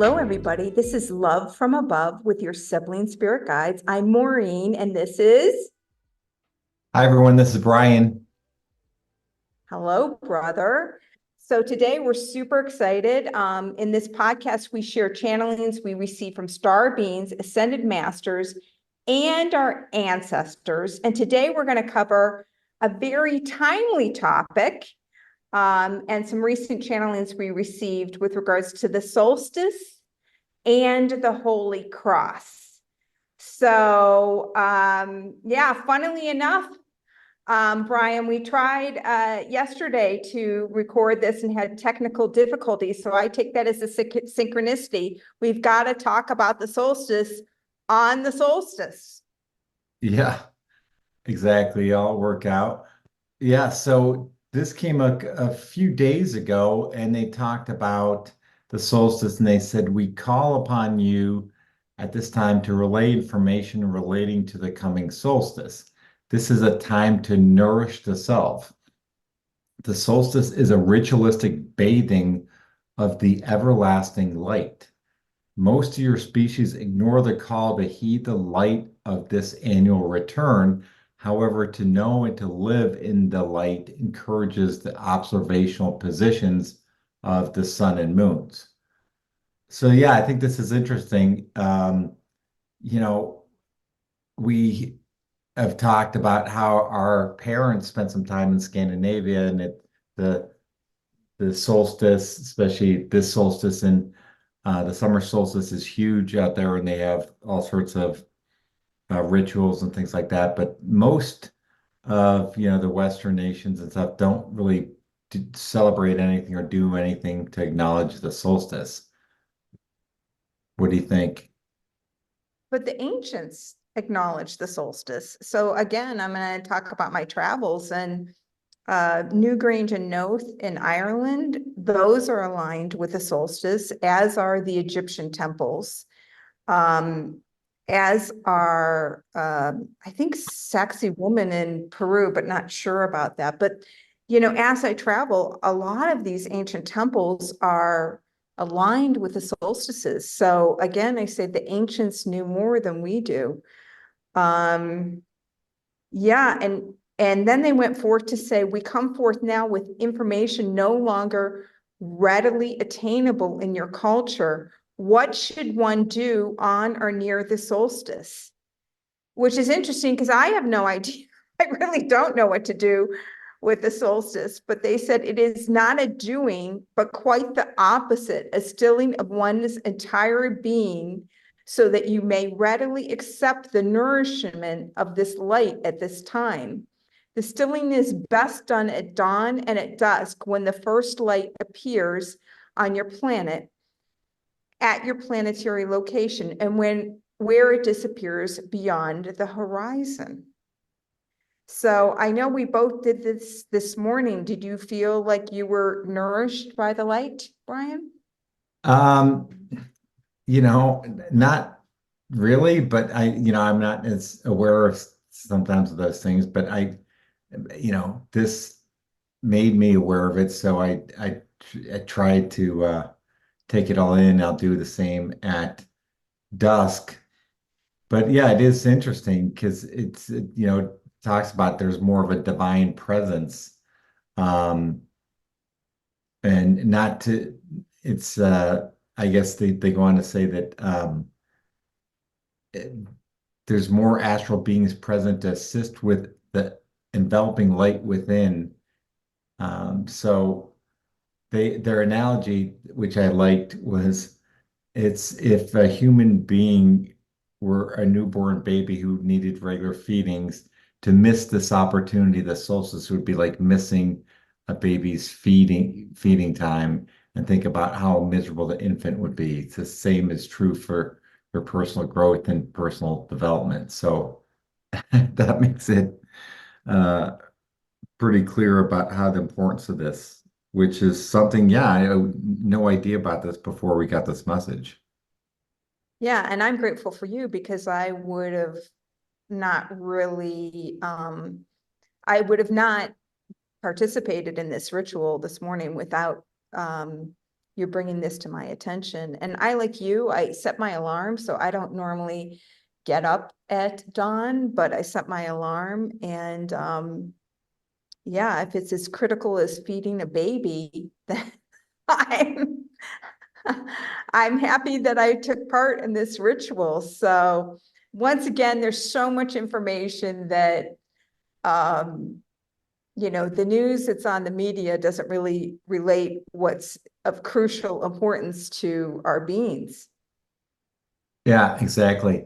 Hello, everybody. This is Love from Above with your Sibling Spirit Guides. I'm Maureen, and this is Hi, everyone. This is Brian. Hello, brother. So today we're super excited. In this podcast, we share channelings we receive from star beings, ascended masters, and our ancestors. And today we're going to cover a very timely topic and some recent channelings we received with regards to the solstice and the Holy Cross. So, yeah, funnily enough, Brian, we tried yesterday to record this and had technical difficulties. So I take that as a synchronicity. We've got to talk about the solstice on the solstice. Yeah, exactly. All work out. Yeah, so this came a few days ago, and they talked about the solstice, and they said, "We call upon you at this time to relay information relating to the coming solstice. This is a time to nourish the self. The solstice is a ritualistic bathing of the everlasting light. Most of your species ignore the call to heed the light of this annual return. However, to know and to live in the light encourages the observational positions of the sun and moons." So, yeah, I think this is interesting. You know, we have talked about how our parents spent some time in Scandinavia, and the the solstice, especially this solstice and the summer solstice, is huge out there, and they have all sorts of rituals and things like that. But most of the Western nations and stuff don't really celebrate anything or do anything to acknowledge the solstice. What do you think? But the ancients acknowledged the solstice. So again, I'm going to talk about my travels and Newgrange and Noath in Ireland. Those are aligned with the solstice, as are the Egyptian temples. As are, I think, Sexy Woman in Peru, but not sure about that. But, as I travel, a lot of these ancient temples are aligned with the solstices. So again, I say the ancients knew more than we do. Um, yeah, and then they went forth to say, we come forth now with information no longer readily attainable in your culture. What should one do on or near the solstice? Which is interesting because I have no idea. I really don't know what to do with the solstice, but they said it is not a doing, but quite the opposite, a stilling of one's entire being so that you may readily accept the nourishment of this light at this time. The stilling is best done at dawn and at dusk when the first light appears on your planet at your planetary location and where it disappears beyond the horizon. So I know we both did this morning. Did you feel like you were nourished by the light, Brian? Um, not really, but I'm not as aware of sometimes of those things, but this made me aware of it, so I tried to take it all in. I'll do the same at dusk. But yeah, it is interesting because talks about there's more of a divine presence. Um, and not to it's I guess they go on to say that it- there's more astral beings present to assist with the enveloping light within. So their analogy, which I liked, was it's if a human being were a newborn baby who needed regular feedings, to miss this opportunity, the solstice would be like missing a baby's feeding time, and think about how miserable the infant would be. It's the same is true for personal growth and personal development. So that makes it uh, pretty clear about how the importance of this, which is something, yeah, I had no idea about this before we got this message. Yeah, and I'm grateful for you because I would have not really, I would have not participated in this ritual this morning without, you're bringing this to my attention. And I, like you, I set my alarm, so I don't normally get up at dawn, but I set my alarm and yeah, if it's as critical as feeding a baby, then I'm I'm happy that I took part in this ritual. So once again, there's so much information that um, the news that's on the media doesn't really relate what's of crucial importance to our beings. Yeah, exactly.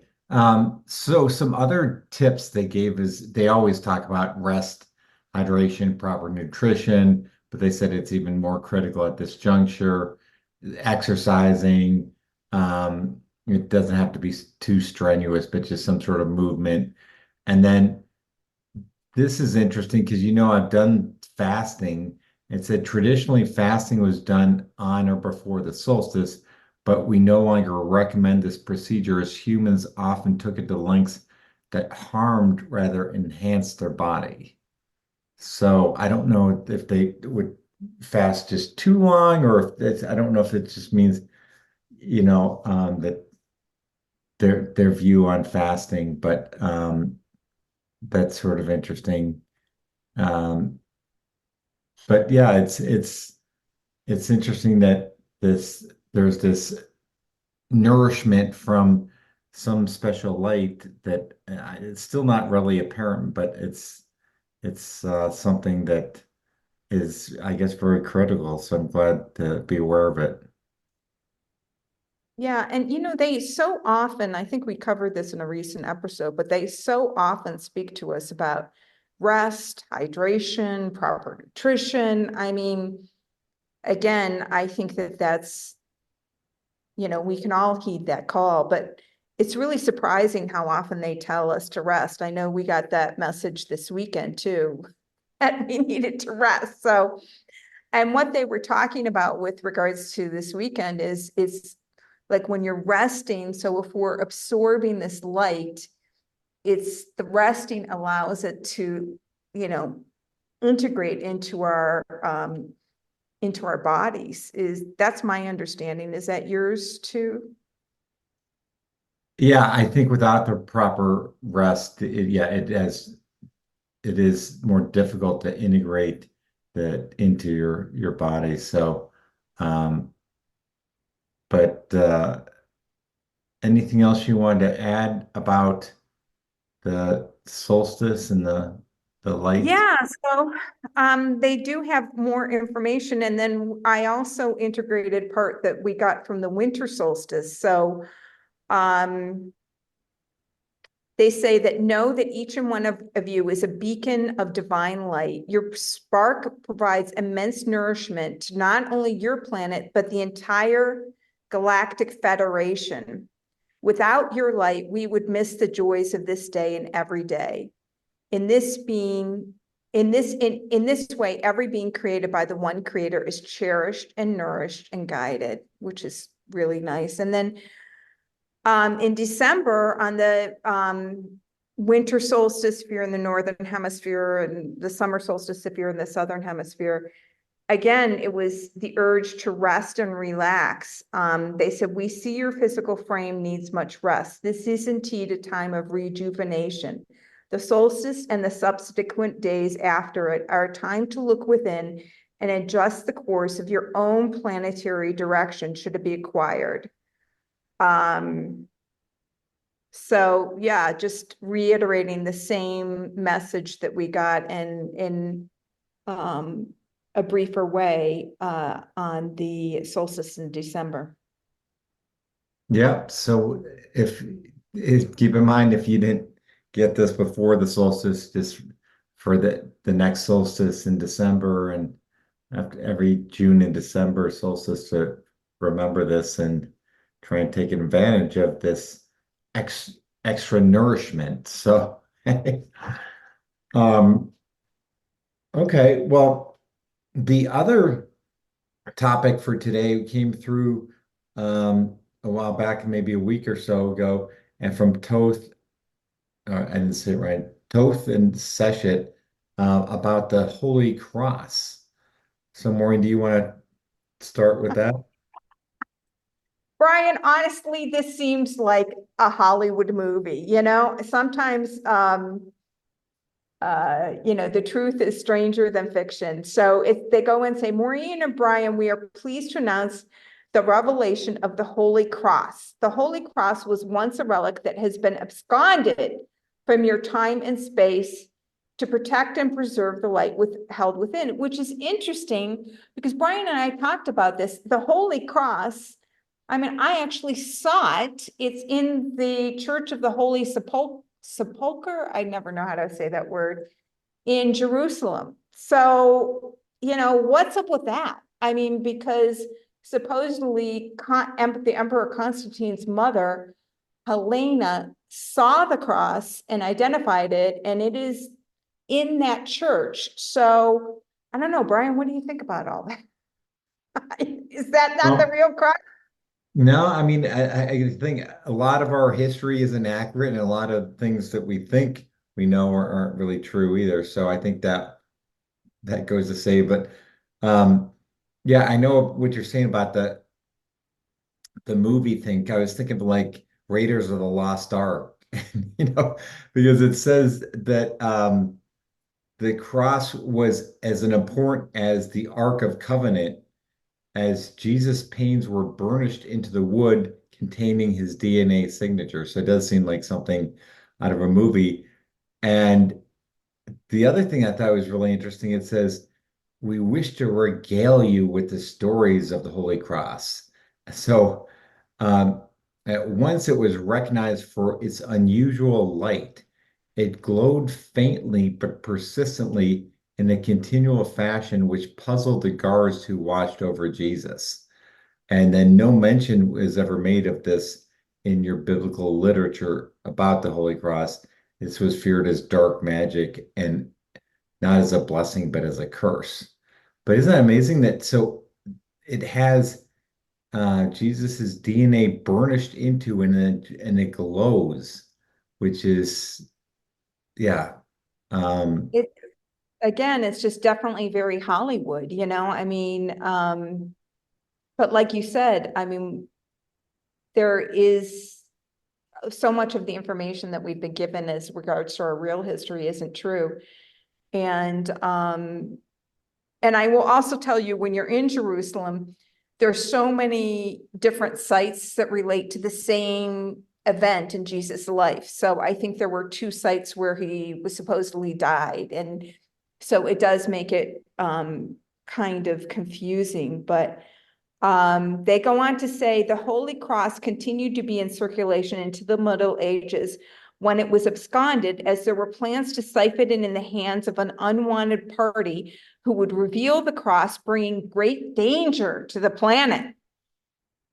So some other tips they gave is they always talk about rest, hydration, proper nutrition, but they said it's even more critical at this juncture. Exercising, it doesn't have to be too strenuous, but just some sort of movement. And then this is interesting because I've done fasting. It said traditionally fasting was done on or before the solstice, but we no longer recommend this procedure as humans often took it to lengths that harmed rather enhanced their body. So I don't know if they would fast just too long or if it's, I don't know if it just means, that their view on fasting, but that's sort of interesting. Um, but yeah, it's interesting that there's this nourishment from some special light that it's still not really apparent, but it's something that is, I guess, very critical. So I'm glad to be aware of it. Yeah, and they so often, I think we covered this in a recent episode, but they so often speak to us about rest, hydration, proper nutrition. I mean, again, I think that that's, we can all heed that call, but it's really surprising how often they tell us to rest. I know we got that message this weekend too, that we needed to rest. So, and what they were talking about with regards to this weekend is like when you're resting. So if we're absorbing this light, it's the resting allows it to, you know, integrate into our bodies. That's my understanding. Is that yours too? Yeah, I think without the proper rest, yeah, it is more difficult to integrate that into your body. So, um, but anything else you wanted to add about the solstice and the light? Yeah, so they do have more information, and then I also integrated part that we got from the winter solstice. So um they say that know that each and one of you is a beacon of divine light. Your spark provides immense nourishment to not only your planet, but the entire galactic federation. Without your light, we would miss the joys of this day and every day. In this being, in this way, every being created by the one creator is cherished and nourished and guided, which is really nice. And then in December on the winter solstice if you're in the northern hemisphere and the summer solstice if you're in the southern hemisphere, again, it was the urge to rest and relax. They said, we see your physical frame needs much rest. This is indeed a time of rejuvenation. The solstice and the subsequent days after it are a time to look within and adjust the course of your own planetary direction should it be acquired. Um, so yeah, just reiterating the same message that we got in um, a briefer way on the solstice in December. Yeah. So if keep in mind if you didn't get this before the solstice, just for the next solstice in December and after every June and December solstice to remember this and try and take advantage of this extra nourishment. So, um, okay. Well, the other topic for today came through a while back, maybe a week or so ago, and from Toth, I didn't say it right, Toth and Seshet, about the Holy Cross. So, Maureen, do you want to start with that? Brian, honestly, this seems like a Hollywood movie, sometimes, the truth is stranger than fiction. So if they go and say, Maureen and Brian, we are pleased to announce the revelation of the Holy Cross. The Holy Cross was once a relic that has been absconded from your time and space to protect and preserve the light held within, which is interesting because Brian and I talked about this. The Holy Cross, I mean, I actually saw it. It's in the Church of the Holy Sepulchre. I never know how to say that word, in Jerusalem. So, what's up with that? I mean, because supposedly the Emperor Constantine's mother, Helena, saw the cross and identified it, and it is in that church. So I don't know, Brian, what do you think about all that? Is that not the Well, real cross? no, I mean, I think a lot of our history is inaccurate, and a lot of things that we think we know aren't really true either. So I think that goes to say, but um, yeah, I know what you're saying about the movie thing. I was thinking of like Raiders of the Lost Ark, because it says that the cross was as important as the Ark of Covenant, as Jesus' pains were burnished into the wood containing his DNA signature. So it does seem like something out of a movie. And the other thing I thought was really interesting, it says, we wish to regale you with the stories of the Holy Cross. So um, at once it was recognized for its unusual light. It glowed faintly but persistently in a continual fashion which puzzled the guards who watched over Jesus. And then no mention was ever made of this in your biblical literature about the Holy Cross. This was feared as dark magic and not as a blessing, but as a curse. But isn't that amazing that so it has Jesus's DNA burnished into and it glows, which is yeah. Um, It again, it's just definitely very Hollywood, I mean, but like you said, I mean, there is so much of the information that we've been given as regards to our real history isn't true. And I will also tell you, when you're in Jerusalem, there's so many different sites that relate to the same event in Jesus' life. So I think there were two sites where he was supposedly died. And so it does make it kind of confusing, but they go on to say the Holy Cross continued to be in circulation into the Middle Ages when it was absconded, as there were plans to siphon it in the hands of an unwanted party who would reveal the cross, bringing great danger to the planet.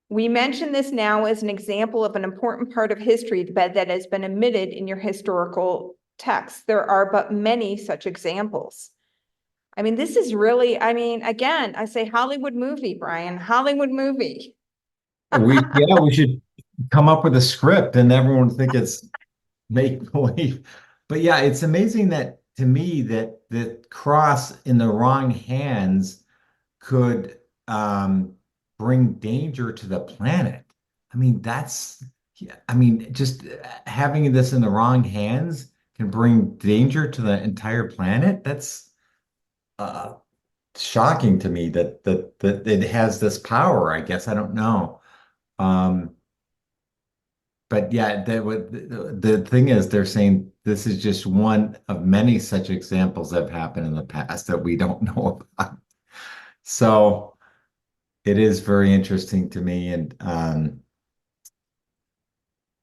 We mention this now as an example of an important part of history that has been omitted in your historical texts. There are but many such examples. I mean, this is really, I mean, again, I say Hollywood movie, Brian, Hollywood movie. we should come up with a script and everyone would think it's make believe. But yeah, it's amazing that to me that the cross in the wrong hands could bring danger to the planet. I mean, that's, yeah, I mean, just having this in the wrong hands can bring danger to the entire planet. That's uh, shocking to me that it has this power. I guess I don't know. Um, but yeah, the thing is, they're saying this is just one of many such examples that have happened in the past that we don't know about. So it is very interesting to me. And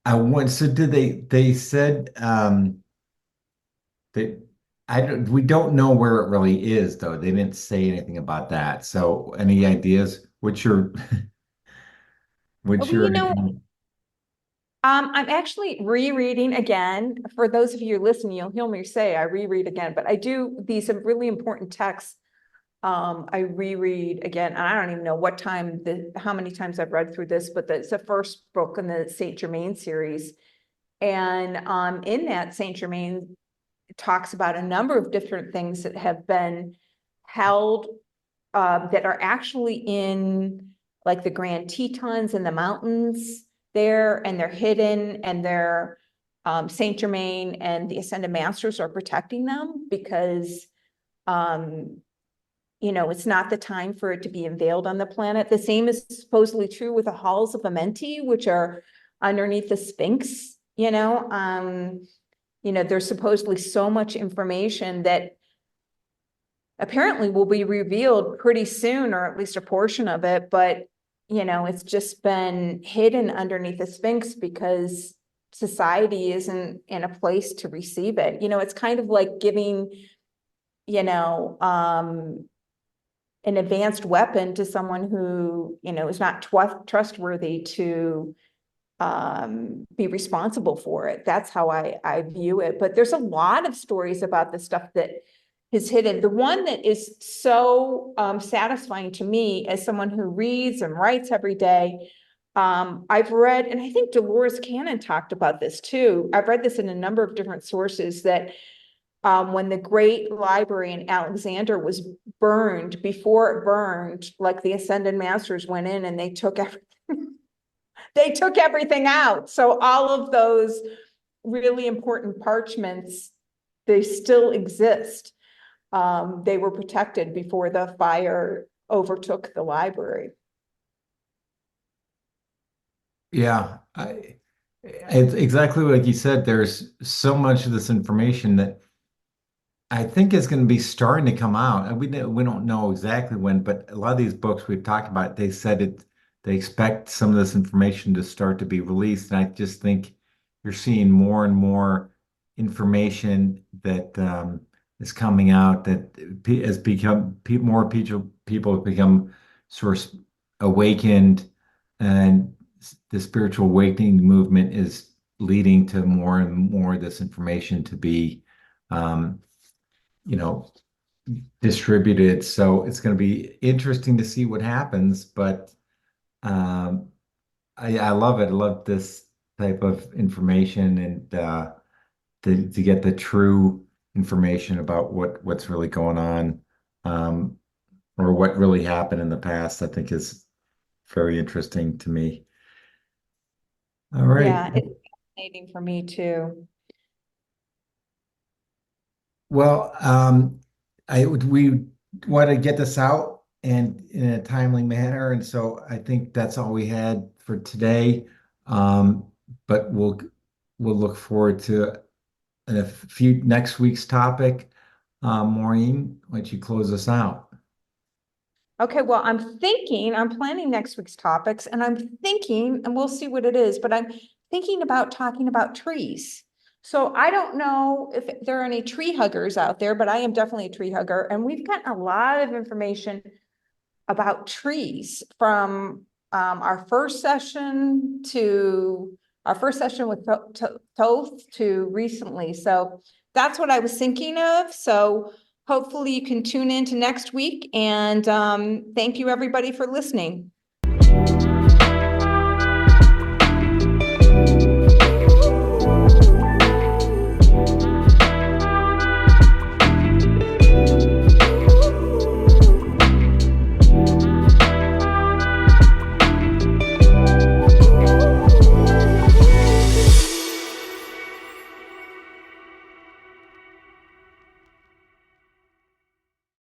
I went, so did they said that we don't know where it really is though. They didn't say anything about that. So any ideas? What's Well, your you know, I'm actually rereading again. For those of you listening, you'll hear me say I reread again, but I do these really important texts. I reread again, and I don't even know how many times I've read through this, but it's the first book in the Saint Germain series. And in that, Saint Germain talks about a number of different things that have been held that are actually in like the Grand Tetons in the mountains there, and they're hidden, and they're Saint Germain and the Ascended Masters are protecting them because it's not the time for it to be unveiled on the planet. The same is supposedly true with the halls of Amenti, which are underneath the Sphinx, there's supposedly so much information that apparently will be revealed pretty soon, or at least a portion of it, but it's just been hidden underneath the Sphinx because society isn't in a place to receive it. It's kind of like giving, an advanced weapon to someone who, is not trustworthy to be responsible for it. That's how I view it. But there's a lot of stories about the stuff that is hidden. The one that is so satisfying to me as someone who reads and writes every day, I've read, and I think Dolores Cannon talked about this too. I've read this in a number of different sources, that when the Great Library in Alexander was burned, before it burned, like the Ascended Masters went in and they took everything out. So all of those really important parchments, they still exist. They were protected before the fire overtook the library. Yeah, it's exactly like you said. There's so much of this information that I think is going to be starting to come out. And we don't know exactly when, but a lot of these books we've talked about, they said they expect some of this information to start to be released. And I just think you're seeing more and more information that is coming out that has become more people have become sort of awakened, and the spiritual awakening movement is leading to more and more of this information to be um, you know, distributed. So it's going to be interesting to see what happens. But um, I love it. I love this type of information, and to get the true information about what's really going on, um, or what really happened in the past, I think is very interesting to me. All right. Yeah, it's fascinating for me too. Well, we want to get this out and in a timely manner, and so I think that's all we had for today. But we'll look forward to a few next week's topic. Maureen, why don't you close us out? Okay, well, I'm planning next week's topics, and I'm thinking, and we'll see what it is, but I'm thinking about talking about trees. So I don't know if there are any tree huggers out there, but I am definitely a tree hugger, and we've gotten a lot of information about trees from our first session with Toth to recently. So that's what I was thinking of. So hopefully you can tune in to next week, and thank you everybody for listening.